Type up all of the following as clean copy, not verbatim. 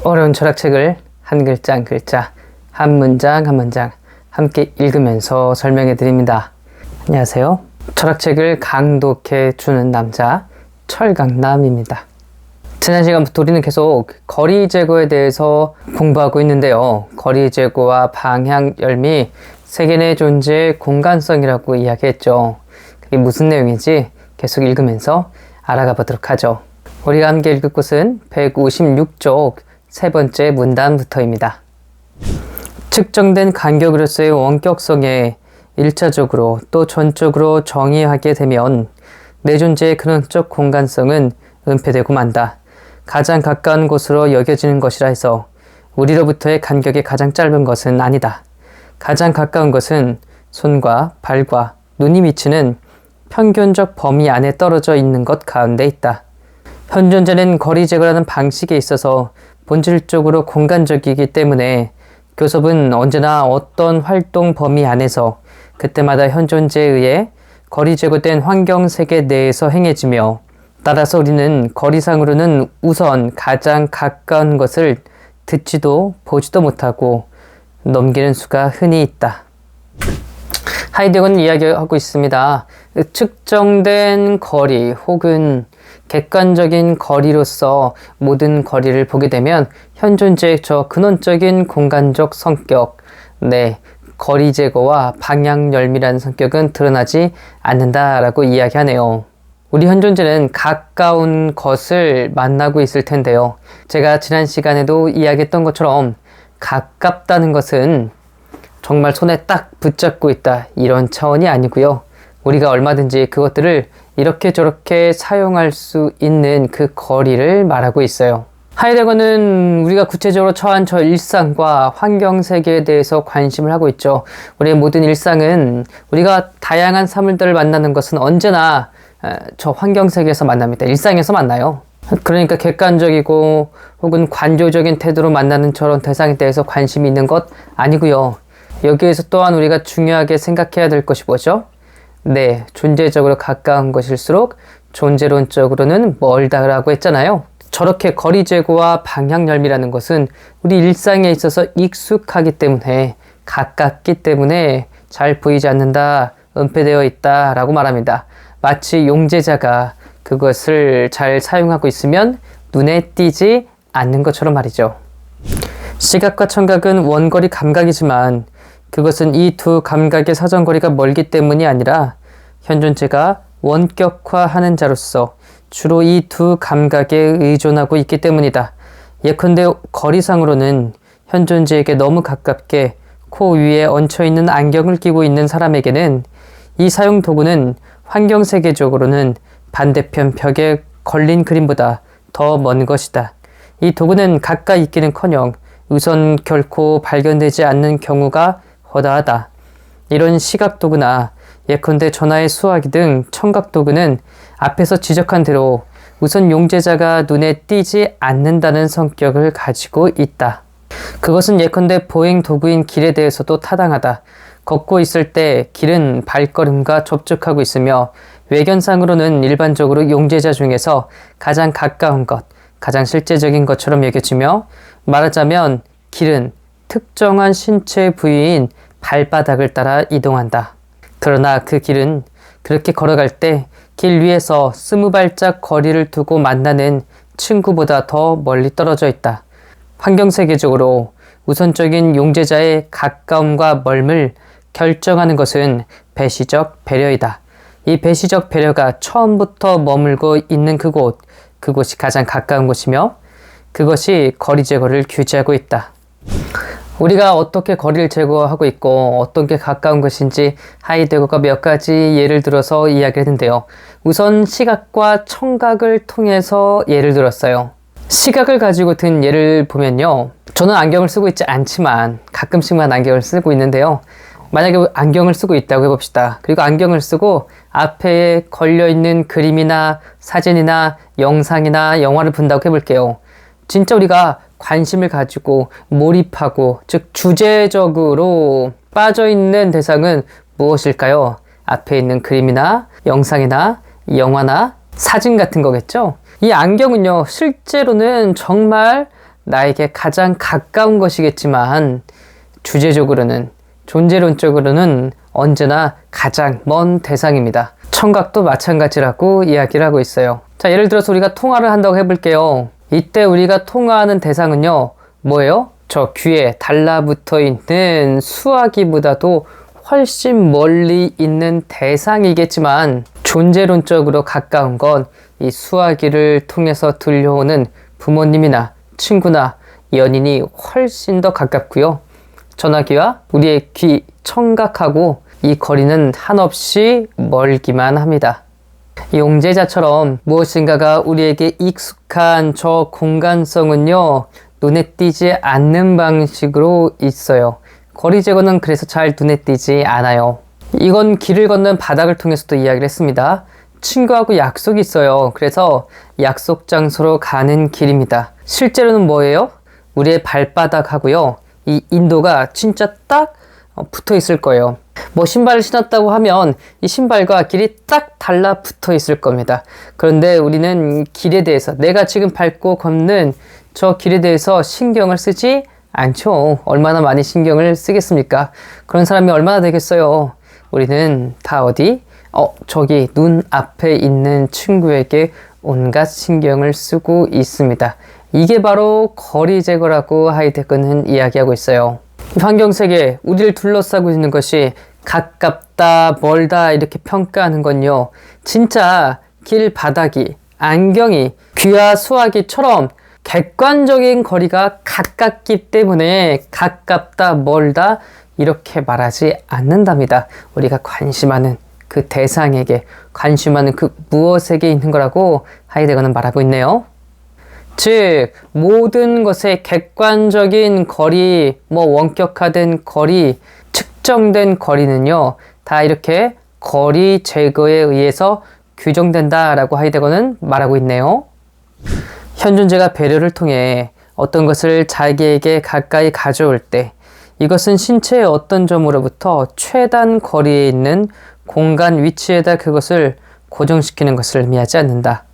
어려운 철학책을 한 글자 한 글자, 한 문장 한 문장 함께 읽으면서 설명해 드립니다. 안녕하세요. 철학책을 강독해 주는 남자 철강남입니다. 지난 시간부터 우리는 계속 거리 제거에 대해서 공부하고 있는데요. 거리 제거와 방향 열미, 세계 내 존재의 공간성이라고 이야기했죠. 그게 무슨 내용인지 계속 읽으면서 알아가 보도록 하죠. 우리가 함께 읽을 곳은 156쪽 세 번째 문단부터입니다. 측정된 간격으로서의 원격성에 1차적으로 또 전적으로 정의하게 되면 내 존재의 근원적 공간성은 은폐되고 만다. 가장 가까운 곳으로 여겨지는 것이라 해서 우리로부터의 간격이 가장 짧은 것은 아니다. 가장 가까운 것은 손과 발과 눈이 미치는 평균적 범위 안에 떨어져 있는 것 가운데 있다. 현 존재는 거리 제거라는 방식에 있어서 본질적으로 공간적이기 때문에 교섭은 언제나 어떤 활동 범위 안에서 그때마다 현 존재에 의해 거리 제거된 환경 세계 내에서 행해지며, 따라서 우리는 거리상으로는 우선 가장 가까운 것을 듣지도 보지도 못하고 넘기는 수가 흔히 있다. 하이데거는 이야기하고 있습니다. 측정된 거리 혹은 객관적인 거리로서 모든 거리를 보게 되면 현 존재의 저 근원적인 공간적 성격, 거리 제거와 방향 열미라는 성격은 드러나지 않는다라고 이야기하네요. 우리 현 존재는 가까운 것을 만나고 있을 텐데요. 제가 지난 시간에도 이야기했던 것처럼 가깝다는 것은 정말 손에 딱 붙잡고 있다, 이런 차원이 아니고요. 우리가 얼마든지 그것들을 이렇게 저렇게 사용할 수 있는 그 거리를 말하고 있어요. 하이데거는 우리가 구체적으로 처한 저 일상과 환경 세계에 대해서 관심을 하고 있죠. 우리의 모든 일상은, 우리가 다양한 사물들을 만나는 것은 언제나 저 환경 세계에서 만납니다. 일상에서 만나요. 그러니까 객관적이고 혹은 관조적인 태도로 만나는 저런 대상에 대해서 관심이 있는 것 아니고요. 여기에서 또한 우리가 중요하게 생각해야 될 것이 뭐죠? 존재적으로 가까운 것일수록 존재론적으로는 멀다라고 했잖아요. 저렇게 거리 제거와 방향 열미라는 것은 우리 일상에 있어서 익숙하기 때문에, 가깝기 때문에 잘 보이지 않는다, 은폐되어 있다 라고 말합니다. 마치 용제자가 그것을 잘 사용하고 있으면 눈에 띄지 않는 것처럼 말이죠. 시각과 청각은 원거리 감각이지만 그것은 이 두 감각의 사정거리가 멀기 때문이 아니라 현 존재가 원격화하는 자로서 주로 이 두 감각에 의존하고 있기 때문이다. 예컨대 거리상으로는 현 존재에게 너무 가깝게 코 위에 얹혀있는 안경을 끼고 있는 사람에게는 이 사용 도구는 환경세계적으로는 반대편 벽에 걸린 그림보다 더 먼 것이다. 이 도구는 가까이 있기는커녕 우선 결코 발견되지 않는 경우가 허다하다. 이런 시각 도구나 예컨대 전화의 수화기 등 청각 도구는 앞에서 지적한 대로 우선 용제자가 눈에 띄지 않는다는 성격을 가지고 있다. 그것은 예컨대 보행 도구인 길에 대해서도 타당하다. 걷고 있을 때 길은 발걸음과 접촉하고 있으며 외견상으로는 일반적으로 용제자 중에서 가장 가까운 것, 가장 실제적인 것처럼 여겨지며, 말하자면 길은 특정한 신체 부위인 발바닥을 따라 이동한다. 그러나 그 길은 그렇게 걸어갈 때 길 위에서 20발짝 거리를 두고 만나는 친구보다 더 멀리 떨어져 있다. 환경세계적으로 우선적인 용제자의 가까움과 멀음을 결정하는 것은 배시적 배려이다. 이 배시적 배려가 처음부터 머물고 있는 그곳이 가장 가까운 곳이며 그것이 거리 제거를 규제하고 있다. 우리가 어떻게 거리를 제거하고 있고 어떤 게 가까운 것인지 하이데거가 몇 가지 예를 들어서 이야기를 했는데요. 우선 시각과 청각을 통해서 예를 들었어요. 시각을 가지고 든 예를 보면요. 저는 안경을 쓰고 있지 않지만 가끔씩만 안경을 쓰고 있는데요. 만약에 안경을 쓰고 있다고 해봅시다. 그리고 안경을 쓰고 앞에 걸려있는 그림이나 사진이나 영상이나 영화를 본다고 해볼게요. 진짜 우리가 관심을 가지고 몰입하고, 즉 주제적으로 빠져있는 대상은 무엇일까요? 앞에 있는 그림이나 영상이나 영화나 사진 같은 거겠죠? 이 안경은요, 실제로는 정말 나에게 가장 가까운 것이겠지만 주제적으로는, 존재론적으로는 언제나 가장 먼 대상입니다. 청각도 마찬가지라고 이야기를 하고 있어요. 자, 예를 들어서 우리가 통화를 한다고 해볼게요. 이때 우리가 통화하는 대상은요, 뭐예요? 저 귀에 달라붙어 있는 수화기보다도 훨씬 멀리 있는 대상이겠지만 존재론적으로 가까운 건 이 수화기를 통해서 들려오는 부모님이나 친구나 연인이 훨씬 더 가깝고요. 전화기와 우리의 귀, 청각하고 이 거리는 한없이 멀기만 합니다. 용제자처럼 무엇인가가 우리에게 익숙한 저 공간성은요, 눈에 띄지 않는 방식으로 있어요. 거리 제거는 그래서 잘 눈에 띄지 않아요. 이건 길을 걷는 바닥을 통해서도 이야기를 했습니다. 친구하고 약속이 있어요. 그래서 약속 장소로 가는 길입니다. 실제로는 뭐예요? 우리의 발바닥하고요, 이 인도가 진짜 딱 붙어 있을 거예요. 뭐 신발을 신었다고 하면 이 신발과 길이 딱 달라붙어 있을 겁니다. 그런데 우리는 길에 대해서, 내가 지금 밟고 걷는 저 길에 대해서 신경을 쓰지 않죠. 얼마나 많이 신경을 쓰겠습니까? 그런 사람이 얼마나 되겠어요. 우리는 다 어디? 저기 눈 앞에 있는 친구에게 온갖 신경을 쓰고 있습니다. 이게 바로 거리 제거라고 하이데거는 이야기하고 있어요. 환경세계, 우리를 둘러싸고 있는 것이 가깝다, 멀다 이렇게 평가하는 건요, 진짜 길 바닥이, 안경이, 귀와 수화기처럼 객관적인 거리가 가깝기 때문에 가깝다, 멀다 이렇게 말하지 않는답니다. 우리가 관심하는 그 대상에게, 관심하는 그 무엇에게 있는 거라고 하이데거는 말하고 있네요. 즉 모든 것의 객관적인 거리, 뭐 원격화된 거리, 측정된 거리는요, 다 이렇게 거리 제거에 의해서 규정된다라고 하이데거는 말하고 있네요. 현 존재가 배려를 통해 어떤 것을 자기에게 가까이 가져올 때 이것은 신체의 어떤 점으로부터 최단 거리에 있는 공간 위치에다 그것을 고정시키는 것을 의미하지 않는다.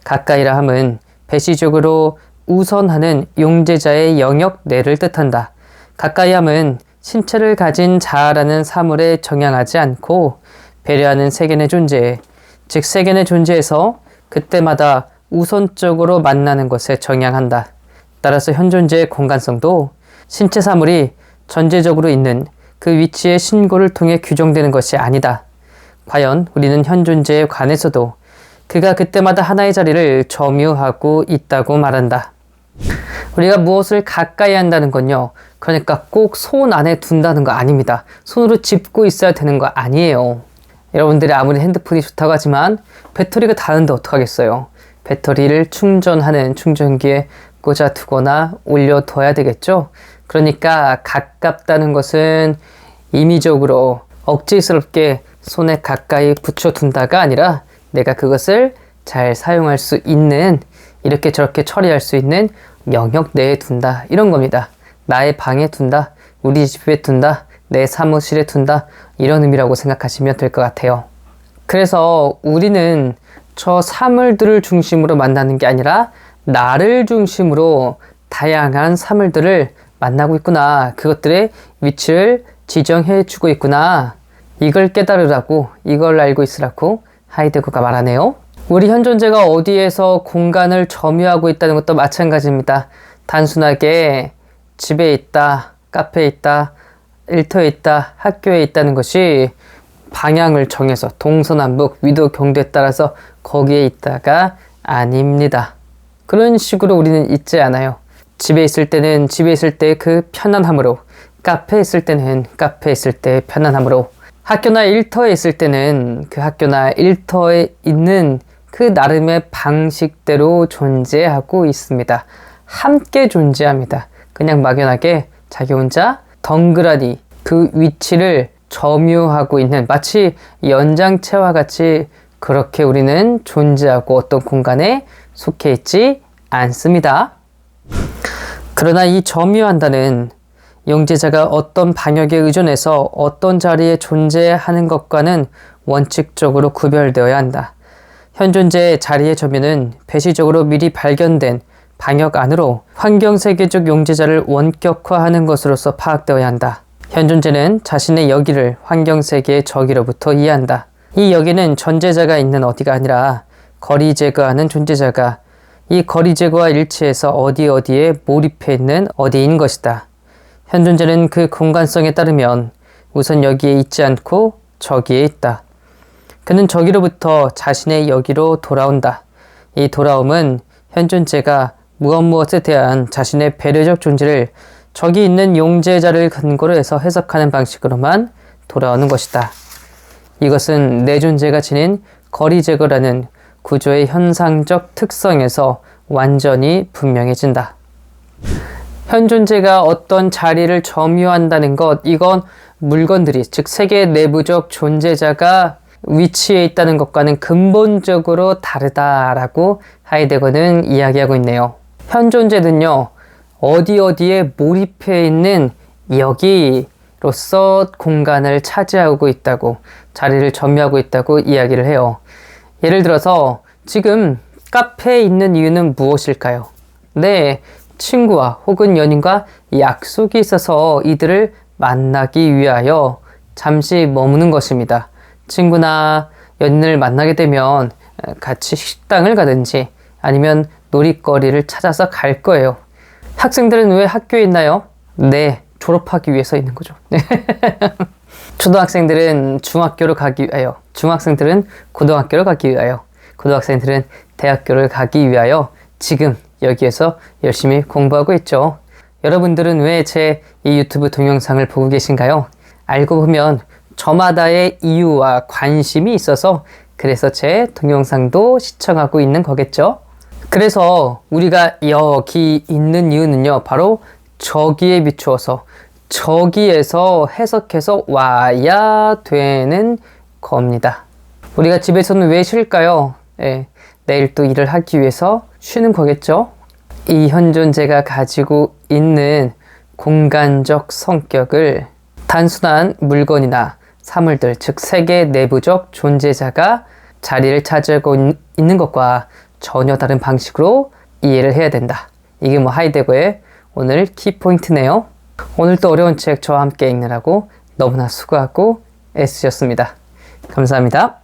가까이라 함은 배시적으로 우선하는 용제자의 영역 내를 뜻한다. 가까이 함은 신체를 가진 자아라는 사물에 정향하지 않고 배려하는 세견의 존재, 즉 세견의 존재에서 그때마다 우선적으로 만나는 것에 정향한다. 따라서 현 존재의 공간성도 신체 사물이 전제적으로 있는 그 위치의 신고를 통해 규정되는 것이 아니다. 과연 우리는 현 존재에 관해서도 그가 그때마다 하나의 자리를 점유하고 있다고 말한다. 우리가 무엇을 가까이 한다는 건요, 그러니까 꼭 손 안에 둔다는 거 아닙니다. 손으로 짚고 있어야 되는 거 아니에요. 여러분들이 아무리 핸드폰이 좋다고 하지만 배터리가 닿는데 어떡하겠어요. 배터리를 충전하는 충전기에 꽂아두거나 올려둬야 되겠죠. 그러니까 가깝다는 것은 임의적으로 억지스럽게 손에 가까이 붙여둔다가 아니라 내가 그것을 잘 사용할 수 있는, 이렇게 저렇게 처리할 수 있는 영역 내에 둔다, 이런 겁니다. 나의 방에 둔다, 우리 집에 둔다, 내 사무실에 둔다, 이런 의미라고 생각하시면 될 것 같아요. 그래서 우리는 저 사물들을 중심으로 만나는 게 아니라 나를 중심으로 다양한 사물들을 만나고 있구나, 그것들의 위치를 지정해 주고 있구나, 이걸 깨달으라고, 이걸 알고 있으라고 하이데거가 말하네요. 우리 현 존재가 어디에서 공간을 점유하고 있다는 것도 마찬가지입니다. 단순하게 집에 있다, 카페에 있다, 일터에 있다, 학교에 있다는 것이 방향을 정해서 동서남북, 위도 경도에 따라서 거기에 있다가 아닙니다. 그런 식으로 우리는 있지 않아요. 집에 있을 때는 집에 있을 때 그 편안함으로, 카페에 있을 때는 카페에 있을 때 편안함으로, 학교나 일터에 있을 때는 그 학교나 일터에 있는 그 나름의 방식대로 존재하고 있습니다. 함께 존재합니다. 그냥 막연하게 자기 혼자 덩그러니 그 위치를 점유하고 있는, 마치 연장체와 같이 그렇게 우리는 존재하고 어떤 공간에 속해 있지 않습니다. 그러나 이 점유한다는 용제자가 어떤 방역에 의존해서 어떤 자리에 존재하는 것과는 원칙적으로 구별되어야 한다. 현 존재의 자리의 점유는 배시적으로 미리 발견된 방역 안으로 환경세계적 용제자를 원격화하는 것으로서 파악되어야 한다. 현 존재는 자신의 여기를 환경세계의 저기로부터 이해한다. 이 여기는 전제자가 있는 어디가 아니라 거리 제거하는 존재자가 이 거리 제거와 일치해서 어디에 몰입해 있는 어디인 것이다. 현 존재는 그 공간성에 따르면 우선 여기에 있지 않고 저기에 있다. 그는 저기로부터 자신의 여기로 돌아온다. 이 돌아옴은 현 존재가 무엇에 대한 자신의 배려적 존재를 저기 있는 용제자를 근거로 해서 해석하는 방식으로만 돌아오는 것이다. 이것은 내 존재가 지닌 거리 제거라는 구조의 현상적 특성에서 완전히 분명해진다. 현 존재가 어떤 자리를 점유한다는 것, 이건 물건들이, 즉 세계 내부적 존재자가 위치해 있다는 것과는 근본적으로 다르다라고 하이데거는 이야기하고 있네요. 현 존재는요, 어디에 몰입해 있는 여기로서 공간을 차지하고 있다고, 자리를 점유하고 있다고 이야기를 해요. 예를 들어서 지금 카페에 있는 이유는 무엇일까요? 네, 친구와 혹은 연인과 약속이 있어서 이들을 만나기 위하여 잠시 머무는 것입니다. 친구나 연인을 만나게 되면 같이 식당을 가든지 아니면 놀이거리를 찾아서 갈 거예요. 학생들은 왜 학교에 있나요? 네, 졸업하기 위해서 있는 거죠. 초등학생들은 중학교로 가기 위하여, 중학생들은 고등학교로 가기 위하여, 고등학생들은 대학교를 가기 위하여 지금 여기에서 열심히 공부하고 있죠. 여러분들은 왜 제 이 유튜브 동영상을 보고 계신가요? 알고 보면 저마다의 이유와 관심이 있어서 그래서 제 동영상도 시청하고 있는 거겠죠? 그래서 우리가 여기 있는 이유는요, 바로 저기에 비추어서 저기에서 해석해서 와야 되는 겁니다. 우리가 집에서는 왜 쉴까요? 내일 또 일을 하기 위해서 쉬는 거겠죠? 이 현 존재가 가지고 있는 공간적 성격을 단순한 물건이나 사물들, 즉 세계 내부적 존재자가 자리를 차지하고 있는 것과 전혀 다른 방식으로 이해를 해야 된다. 이게 하이데거의 오늘 키포인트네요. 오늘도 어려운 책 저와 함께 읽느라고 너무나 수고하고 애쓰셨습니다. 감사합니다.